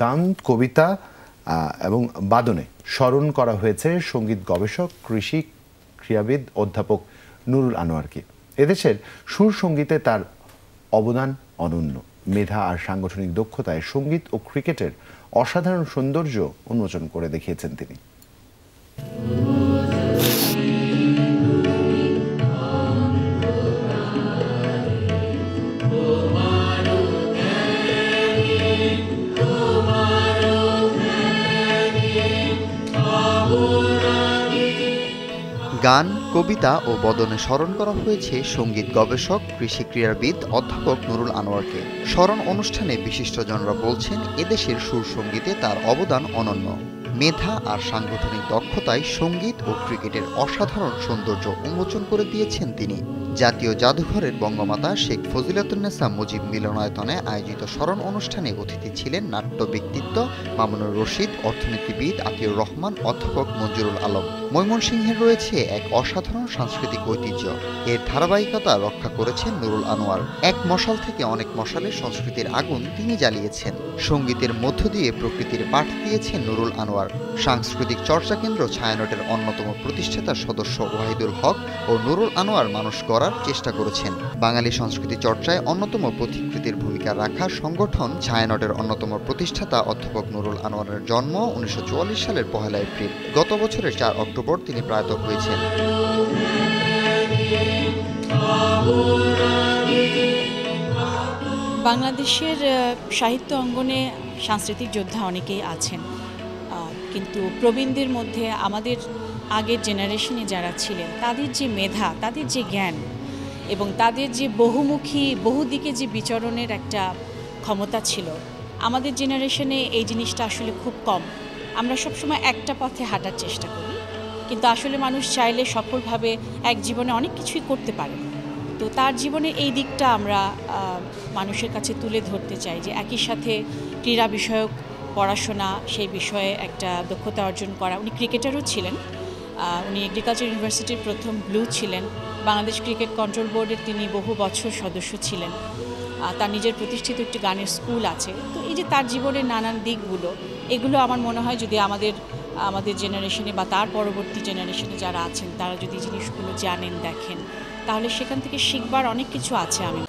গান, কবিতা এবং বাদনে স্মরণ করা হয়েছে সঙ্গীত গবেষক, কৃষি ক্রীড়াবিদ অধ্যাপক নুরুল আনোয়ারকে। এদেশের সুর সঙ্গীতে তার অবদান অনন্য। মেধা আর সাংগঠনিক দক্ষতায় সঙ্গীত ও ক্রিকেটের অসাধারণ সৌন্দর্য উন্মোচন করে দেখিয়েছেন তিনি। গান, কবিতা ও বদনে স্মরণ করা হয়েছে সঙ্গীত গবেষক, কৃষি ক্রীড়াবিদ অধ্যাপক নুরুল আনোয়ারকে। স্মরণ অনুষ্ঠানে বিশিষ্টজনরা বলছেন, এদেশের সুর সঙ্গীতে তার অবদান অনন্য। মেধা আর সাংগঠনিক দক্ষতায় সঙ্গীত ও ক্রিকেটের অসাধারণ সৌন্দর্য উন্মোচন করে দিয়েছেন তিনি। জাতীয় জাদুঘরের বঙ্গমাতা শেখ ফজিলাতুন্নেসা মুজিব মিলনায়তনে আয়োজিত স্মরণ অনুষ্ঠানে অতিথি ছিলেন নাট্য ব্যক্তিত্ব মামুনুর রশিদ, অর্থনীতিবিদ আতিউর রহমান, অধ্যাপক মঞ্জুরুল আলম। ময়মনসিংহের রয়েছে এক অসাধারণ সাংস্কৃতিক ঐতিহ্য। এর ধারাবাহিকতা রক্ষা করেছেন নুরুল আনোয়ার। এক মশাল থেকে অনেক মশালে সংস্কৃতির আগুন তিনি জ্বালিয়েছেন। সঙ্গীতের মধ্য দিয়ে প্রকৃতির পাঠ দিয়েছেন নুরুল আনোয়ার। সাংস্কৃতিক চর্চা কেন্দ্র ছায়ানটের অন্যতম প্রতিষ্ঠাতা সদস্য ওয়াহিদুল হক ও নুরুল আনোয়ার মানুষ গড়ার চেষ্টা করেছেন। বাঙালি সংস্কৃতি চর্চায় অন্যতম পথিকৃতির ভূমিকা রাখা সংগঠন ছায়ানটের অন্যতম প্রতিষ্ঠাতা অধ্যাপক নুরুল আনোয়ারের জন্ম 1944 সালের 1 এপ্রিল। গত বছরের 4 অক্টোবর তিনি প্রয়াত হয়েছেন। বাংলাদেশের সাহিত্য অঙ্গনে সাংস্কৃতিক যোদ্ধা অনেকেই আছেন, কিন্তু প্রবীণদের মধ্যে আমাদের আগের জেনারেশনে যারা ছিলেন তাদের যে মেধা, তাদের যে জ্ঞান এবং তাদের যে বহুমুখী বহুদিকে যে বিচরণের একটা ক্ষমতা ছিল, আমাদের জেনারেশনে এই জিনিসটা আসলে খুব কম। আমরা সবসময় একটা পথে হাঁটার চেষ্টা করি, কিন্তু আসলে মানুষ চাইলে সফলভাবে এক জীবনে অনেক কিছুই করতে পারে। তো তার জীবনে এই দিকটা আমরা মানুষের কাছে তুলে ধরতে চাই যে একই সাথে ক্রীড়া বিষয়ক পড়াশোনা, সেই বিষয়ে একটা দক্ষতা অর্জন করা। উনি ক্রিকেটারও ছিলেন, উনি এগ্রিকালচার ইউনিভার্সিটির প্রথম ব্লু ছিলেন। বাংলাদেশ ক্রিকেট কন্ট্রোল বোর্ডের তিনি বহু বছর সদস্য ছিলেন। তার নিজের প্রতিষ্ঠিত একটি গানের স্কুল আছে। তো এই যে তার জীবনের নানান দিকগুলো, এগুলো আমার মনে হয় যদি আমাদের জেনারেশনে বা তার পরবর্তী জেনারেশনে যারা আছেন তারা যদি জিনিসগুলো জানেন, দেখেন, তাহলে সেখান থেকে শিখবার অনেক কিছু আছে। আমি